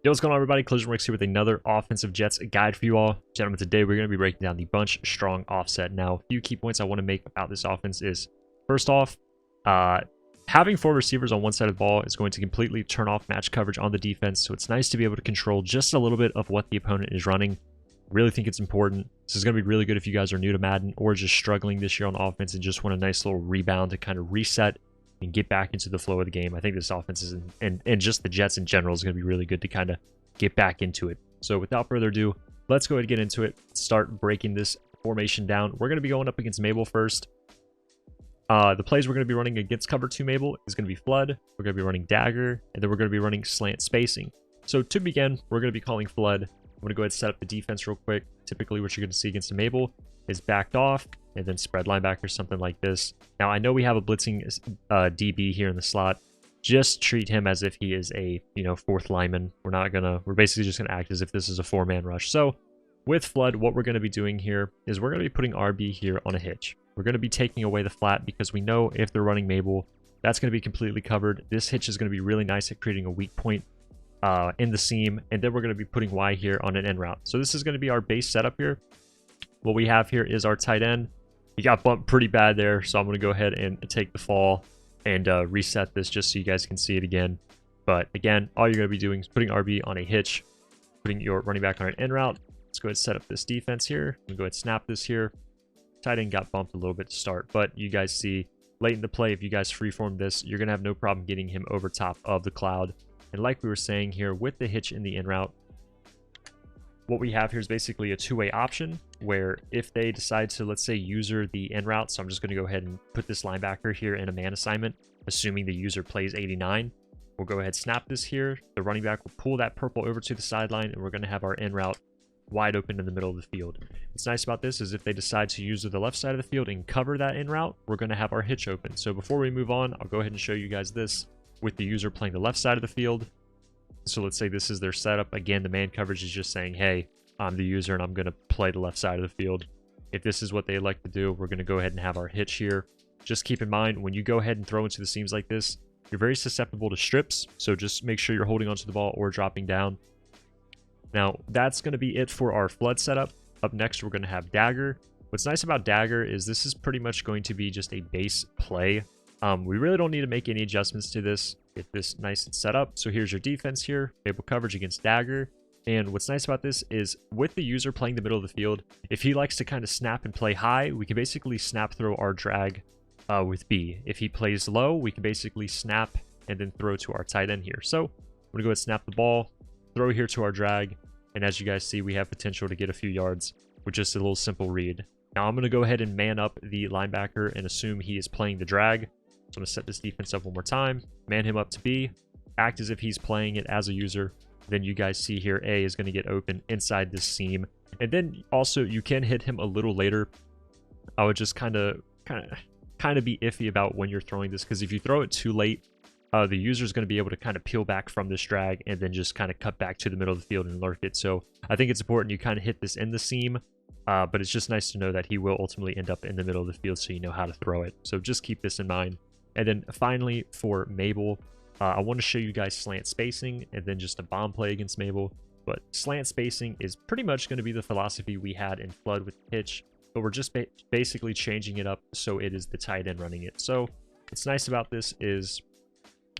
Yo, what's going on, everybody? Collision Works here with another offensive Jets guide for you all. Gentlemen, today we're going to be breaking down the bunch strong offset. Now, a few key points I want to make about this offense is, first off, having four receivers on one side of the ball is going to completely turn off match coverage on the defense, so it's nice to be able to control just a little bit of what the opponent is running. Really think it's important. This is going to be really good if you guys are new to Madden or just struggling this year on offense and just want a nice little rebound to kind of reset and get back into the flow of the game. I think this offense is, and just the Jets in general, is going to be really good to kind of get back into it. So without further ado, let's go ahead and get into it. Start breaking this formation down. We're going to be going up against Mable first. The plays we're going to be running against cover 2 Mable is going to be Flood. We're going to be running Dagger, and then we're going to be running Slant spacing. So to begin, we're going to be calling Flood. I'm going to go ahead and set up the defense real quick. Typically what you're going to see against a Mable is backed off and then spread linebacker, something like this. Now, I know we have a blitzing DB here in the slot. Just treat him as if he is a, fourth lineman. We're basically just gonna act as if this is a 4-man rush. So with Flood, what we're gonna be doing here is we're gonna be putting RB here on a hitch. We're gonna be taking away the flat because we know if they're running Mable, that's gonna be completely covered. This hitch is gonna be really nice at creating a weak point in the seam, and then we're gonna be putting Y here on an end route. So this is gonna be our base setup here. What we have here is our tight end. He got bumped pretty bad there, so I'm gonna go ahead and take the fall and reset this just so you guys can see it again. But again, all you're going to be doing is putting RB on a hitch, putting your running back on an end route. Let's go ahead and set up this defense here. And go ahead and snap this here. Tight end got bumped a little bit to start, but you guys see late in the play, if you guys freeform this, you're going to have no problem getting him over top of the cloud. And like we were saying here, with the hitch in the end route, what we have here is basically a two-way option where if they decide to, let's say, user the end route, so I'm just going to go ahead and put this linebacker here in a man assignment, assuming the user plays 89. We'll go ahead, snap this here. The running back will pull that purple over to the sideline, and we're going to have our end route wide open in the middle of the field. What's nice about this is if they decide to user the left side of the field and cover that end route, we're going to have our hitch open. So before we move on, I'll go ahead and show you guys this with the user playing the left side of the field. So let's say this is their setup. Again, the man coverage is just saying, hey, I'm the user and I'm going to play the left side of the field. If this is what they like to do, we're going to go ahead and have our hitch here. Just keep in mind, when you go ahead and throw into the seams like this, you're very susceptible to strips. So just make sure you're holding onto the ball or dropping down. Now, that's going to be it for our Flood setup. Up next, we're going to have Dagger. What's nice about Dagger is this is pretty much going to be just a base play. We really don't need to make any adjustments to this. Get this nice and set up. So here's your defense here, Mable coverage against Dagger. And what's nice about this is with the user playing the middle of the field, if he likes to kind of snap and play high, we can basically snap throw our drag with B. If he plays low, we can basically snap and then throw to our tight end here. So I'm going to go ahead and snap the ball, throw here to our drag. And as you guys see, we have potential to get a few yards with just a little simple read. Now I'm going to go ahead and man up the linebacker and assume he is playing the drag. So I'm going to set this defense up one more time, man him up to B, act as if he's playing it as a user. Then you guys see here, A is going to get open inside this seam. And then also you can hit him a little later. I would just kind of be iffy about when you're throwing this, because if you throw it too late, the user is going to be able to kind of peel back from this drag and then just kind of cut back to the middle of the field and lurk it. So I think it's important you kind of hit this in the seam. But it's just nice to know that he will ultimately end up in the middle of the field so you know how to throw it. So just keep this in mind. And then finally for Mable, I want to show you guys slant spacing and then just a bomb play against Mable. But slant spacing is pretty much going to be the philosophy we had in Flood with pitch, but we're just basically changing it up so it is the tight end running it. So what's nice about this is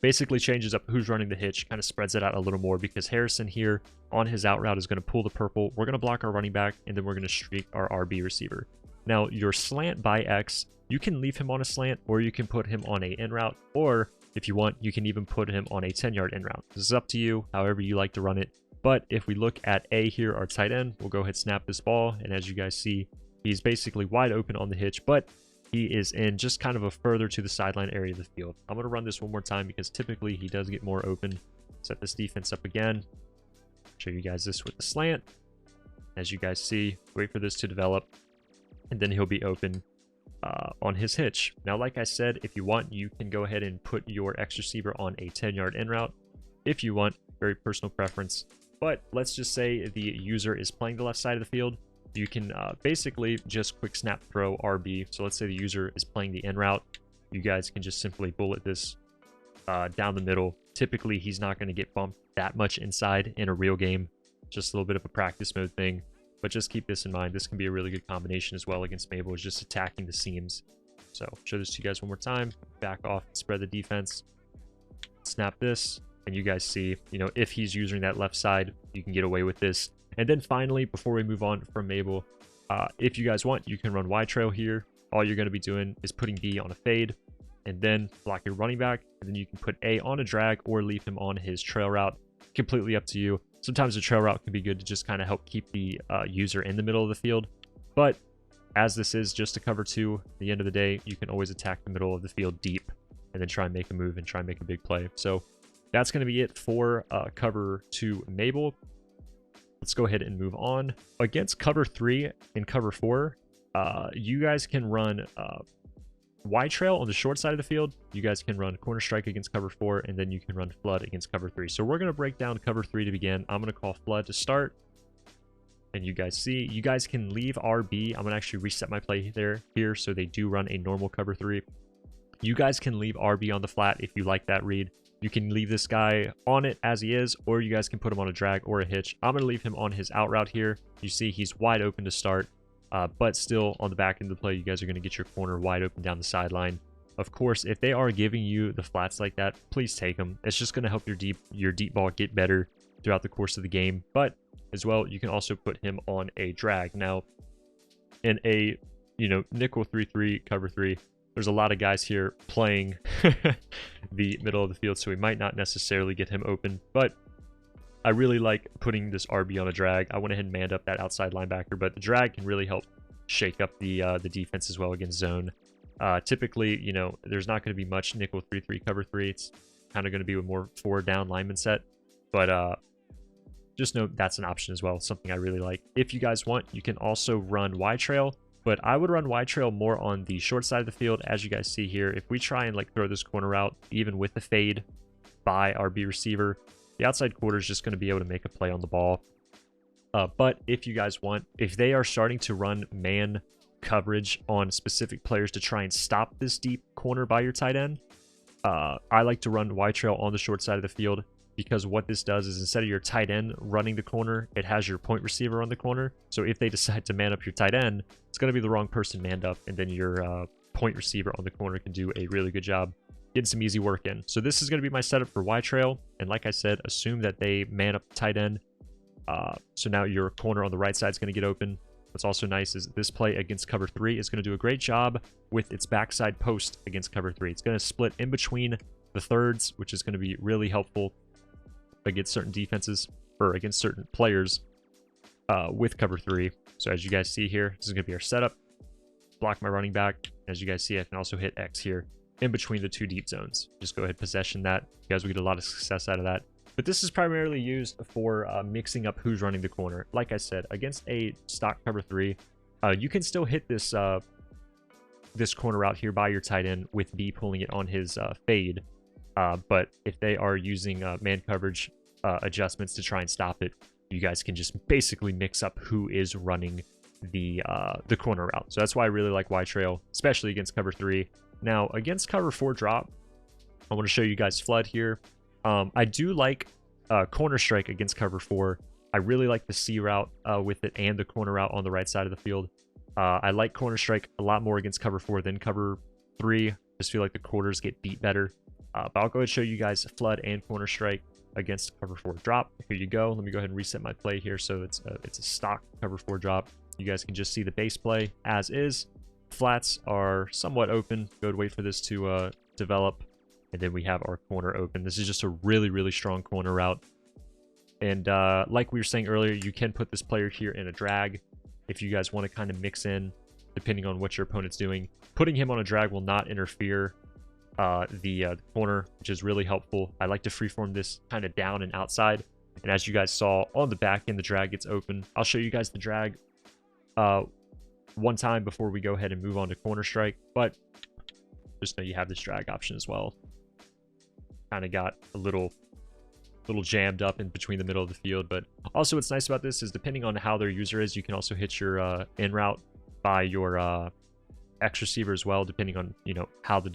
basically changes up who's running the hitch, kind of spreads it out a little more, because Harrison here on his out route is going to pull the purple. We're going to block our running back, and then we're going to streak our RB receiver. Now, your slant by X, you can leave him on a slant, or you can put him on a in route, or if you want, you can even put him on a 10-yard in route. This is up to you, however you like to run it. But if we look at A here, our tight end, we'll go ahead and snap this ball, and as you guys see, he's basically wide open on the hitch, but he is in just kind of a further to the sideline area of the field. I'm going to run this one more time because typically he does get more open. Set this defense up again. Show you guys this with the slant. As you guys see, wait for this to develop, and then he'll be open on his hitch. Now, like I said, if you want, you can go ahead and put your X receiver on a 10-yard in route. If you want, very personal preference. But let's just say the user is playing the left side of the field. You can basically just quick snap throw RB. So let's say the user is playing the in route. You guys can just simply bullet this down the middle. Typically, he's not going to get bumped that much inside in a real game. Just a little bit of a practice mode thing. But just keep this in mind. This can be a really good combination as well against Mable, is just attacking the seams. So show this to you guys one more time. Back off, spread the defense. Snap this, and you guys see, you know, if he's using that left side, you can get away with this. And then finally, before we move on from Mable, if you guys want, you can run Y trail here. All you're going to be doing is putting B on a fade, and then block your running back, and then you can put A on a drag or leave him on his trail route. Completely up to you. Sometimes the trail route can be good to just kind of help keep the user in the middle of the field, but as this is just a cover 2, at the end of the day, you can always attack the middle of the field deep and then try and make a move and try and make a big play. So that's going to be it for cover 2 Mable. Let's go ahead and move on. Against cover 3 and cover 4, you guys can run Y trail on the short side of the field. You guys can run corner strike against cover 4, and then you can run flood against cover 3. So we're going to break down cover 3 to begin. I'm going to call flood to start. And you guys see, you guys can leave RB. I'm going to actually reset my play here so they do run a normal cover 3. You guys can leave RB on the flat if you like that read. You can leave this guy on it as he is, or you guys can put him on a drag or a hitch. I'm going to leave him on his out route here. You see he's wide open to start, but still on the back end of the play, you guys are going to get your corner wide open down the sideline. Of course, if they are giving you the flats like that, please take them. It's just going to help your deep ball get better throughout the course of the game. But as well, you can also put him on a drag. Now, in a, you know, nickel 3-3, cover 3, there's a lot of guys here playing the middle of the field, so we might not necessarily get him open. But I really like putting this RB on a drag. I went ahead and manned up that outside linebacker, but the drag can really help shake up the defense as well against zone. Typically, you know, there's not going to be much nickel 3-3, cover 3. It's kind of going to be a more 4-down lineman set. But just note that's an option as well, something I really like. If you guys want, you can also run Y trail, but I would run Y trail more on the short side of the field. As you guys see here, if we try and like throw this corner out, even with the fade by our B receiver, the outside quarter is just going to be able to make a play on the ball. But if you guys want, if they are starting to run man coverage on specific players to try and stop this deep corner by your tight end, I like to run Y trail on the short side of the field, because what this does is instead of your tight end running the corner, it has your point receiver on the corner. So if they decide to man up your tight end, it's going to be the wrong person manned up, and then your point receiver on the corner can do a really good job getting some easy work in. So this is going to be my setup for Y trail, and like I said, assume that they man up the tight end. So now your corner on the right side is going to get open. What's also nice is this play against cover 3 is going to do a great job with its backside post against cover 3. It's going to split in between the thirds, which is going to be really helpful against certain defenses or against certain players with cover 3. So as you guys see here, this is going to be our setup. Block my running back. As you guys see, I can also hit X here in between the 2 deep zones. Just go ahead and possession that. You guys will get a lot of success out of that. But this is primarily used for mixing up who's running the corner. Like I said, against a stock cover 3, you can still hit this this corner route here by your tight end with B pulling it on his fade. But if they are using man coverage adjustments to try and stop it, you guys can just basically mix up who is running the corner route. So that's why I really like Y trail, especially against cover 3. Now against cover 4 drop, I want to show you guys flood here. I do like corner strike against cover 4. I really like the C route with it and the corner route on the right side of the field. I like corner strike a lot more against cover 4 than cover 3. Just feel like the quarters get beat better. But I'll go ahead and show you guys flood and corner strike against cover 4 drop. Here you go. Let me go ahead and reset my play here. So it's a stock cover 4 drop. You guys can just see the base play as is. Flats are somewhat open. Go ahead, wait for this to develop. And then we have our corner open. This is just a really, really strong corner route. And like we were saying earlier, you can put this player here in a drag if you guys want to kind of mix in, depending on what your opponent's doing. Putting him on a drag will not interfere the corner, which is really helpful. I like to freeform this kind of down and outside. And as you guys saw on the back end, the drag gets open. I'll show you guys the drag one time before we go ahead and move on to corner strike. But just know you have this drag option as well. Kind of got a little jammed up in between the middle of the field. But also what's nice about this is depending on how their user is, you can also hit your in route by your X receiver as well, depending on, you know, how the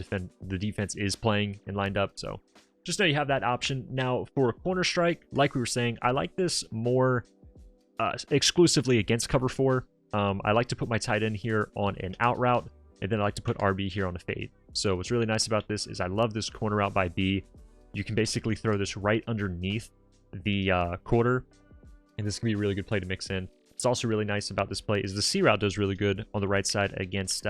defense is playing and lined up. So just know you have that option. Now for corner strike, like we were saying, I like this more exclusively against cover 4. I like to put my tight end here on an out route, and then I like to put RB here on a fade. So what's really nice about this is I love this corner route by B. You can basically throw this right underneath the quarter, and this can be a really good play to mix in. What's also really nice about this play is the C route does really good on the right side against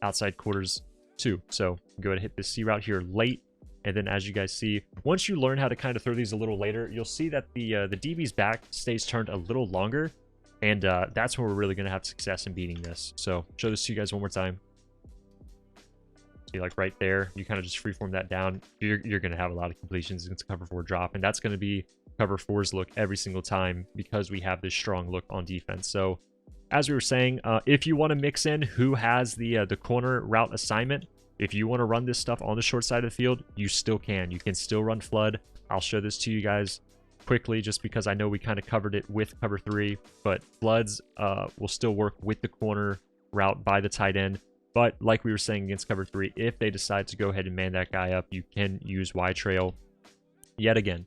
outside quarters too. So go ahead and hit the C route here late. And then as you guys see, once you learn how to kind of throw these a little later, you'll see that the DB's back stays turned a little longer. And that's where we're really going to have success in beating this. So show this to you guys one more time. See, like right there, you kind of just freeform that down. You're going to have a lot of completions against cover 4 drop. And that's going to be cover 4's look every single time because we have this strong look on defense. So as we were saying, if you want to mix in who has the corner route assignment, if you want to run this stuff on the short side of the field, you still can. You can still run flood. I'll show this to you guys quickly just because I know we kind of covered it with cover 3, but floods will still work with the corner route by the tight end. But like we were saying against cover 3, if they decide to go ahead and man that guy up, you can use Y trail yet again.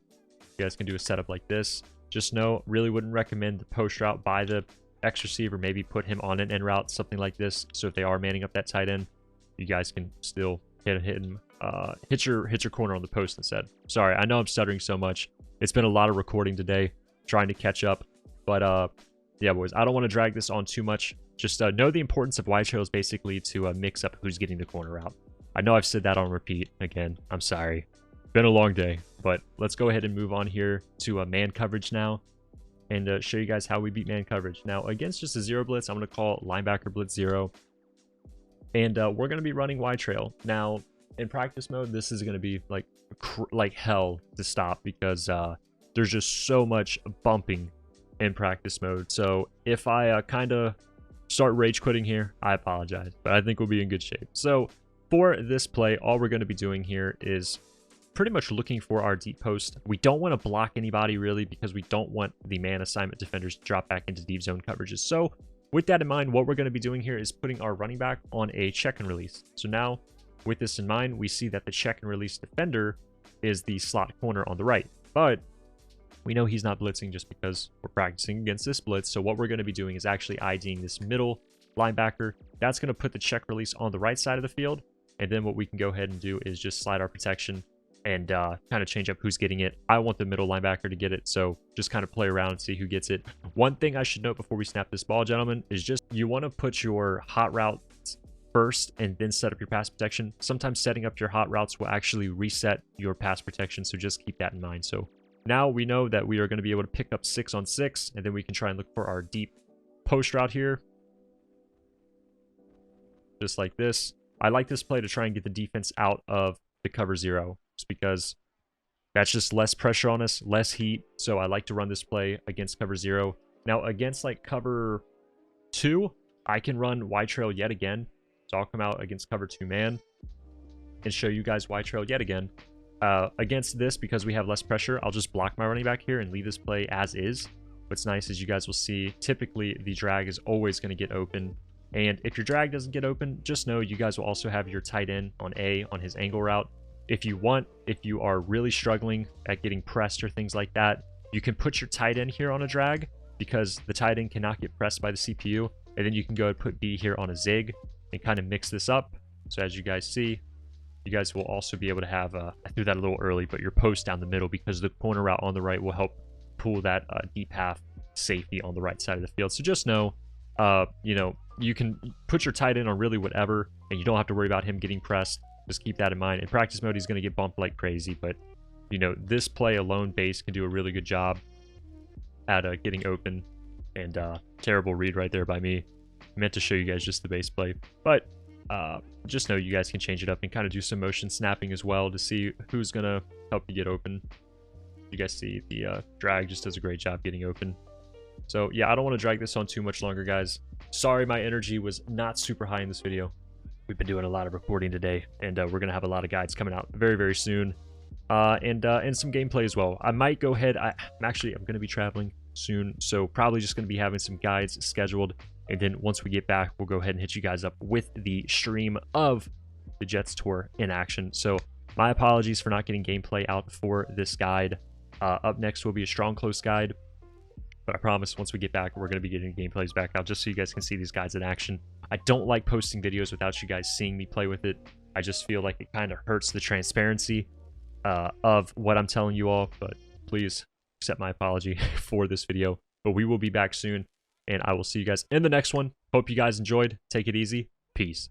You guys can do a setup like this. Just know, really wouldn't recommend the post route by the X receiver. Maybe put him on an end route, something like this. So if they are manning up that tight end, you guys can still hit him, hit your corner on the post instead. Sorry, I know I'm stuttering so much. It's been a lot of recording today, trying to catch up. But yeah, boys, I don't want to drag this on too much. Just know the importance of Y trails basically to mix up who's getting the corner route. I know I've said that on repeat again. I'm sorry. Been a long day, but let's go ahead and move on here to man coverage now and show you guys how we beat man coverage. Now, against just a 0 blitz, I'm going to call linebacker blitz 0. And we're going to be running Y trail. Now, in practice mode, this is going to be like hell to stop because there's just so much bumping in practice mode. So if I kind of start rage quitting here, I apologize, but I think we'll be in good shape. So for this play, all we're going to be doing here is pretty much looking for our deep post. We don't want to block anybody really because we don't want the man assignment defenders to drop back into deep zone coverages. So with that in mind, what we're going to be doing here is putting our running back on a check and release. So now with this in mind, we see that the check and release defender is the slot corner on the right, but we know he's not blitzing just because we're practicing against this blitz. So what we're going to be doing is actually IDing this middle linebacker. That's going to put the check release on the right side of the field. And then what we can go ahead and do is just slide our protection and kind of change up who's getting it. I want the middle linebacker to get it, so just kind of play around and see who gets it. One thing I should note before we snap this ball, gentlemen, is just you want to put your hot routes first and then set up your pass protection. Sometimes setting up your hot routes will actually reset your pass protection, so just keep that in mind. So now we know that we are going to be able to pick up 6 on 6, and then we can try and look for our deep post route here. Just like this. I like this play to try and get the defense out of the cover 0. Because that's just less pressure on us, less heat. So I like to run this play against cover 0. Now against like cover 2, I can run Y trail yet again. So I'll come out against cover 2 man and show you guys Y trail yet again. Against this, because we have less pressure, I'll just block my running back here and leave this play as is. What's nice is you guys will see typically the drag is always going to get open. And if your drag doesn't get open, just know you guys will also have your tight end on A on his angle route. If you are really struggling at getting pressed or things like that, you can put your tight end here on a drag because the tight end cannot get pressed by the CPU. And then you can go and put B here on a zig and kind of mix this up. So as you guys see, you guys will also be able to have, I threw that a little early, but your post down the middle because the corner route on the right will help pull that deep half safety on the right side of the field. So just know, you know, you can put your tight end on really whatever, and you don't have to worry about him getting pressed. Just keep that in mind. In practice mode, he's going to get bumped like crazy, but you know, this play alone base can do a really good job at getting open. And terrible read right there by me. I meant to show you guys just the base play, but just know you guys can change it up and kind of do some motion snapping as well to see who's going to help you get open. You guys see the drag just does a great job getting open. So yeah, I don't want to drag this on too much longer, guys. Sorry my energy was not super high in this video. We've been doing a lot of recording today, and we're going to have a lot of guides coming out very, very soon. And some gameplay as well. I might go ahead. I'm going to be traveling soon, so probably just going to be having some guides scheduled And then once we get back, we'll go ahead and hit you guys up with the stream of the Jets tour in action. So my apologies for not getting gameplay out for this guide. Up next will be a strong close guide, but I promise once we get back, we're going to be getting gameplays back out just so you guys can see these guides in action. I don't like posting videos without you guys seeing me play with it. I just feel like it kind of hurts the transparency of what I'm telling you all, but please accept my apology for this video. But we will be back soon, and I will see you guys in the next one. Hope you guys enjoyed. Take it easy. Peace.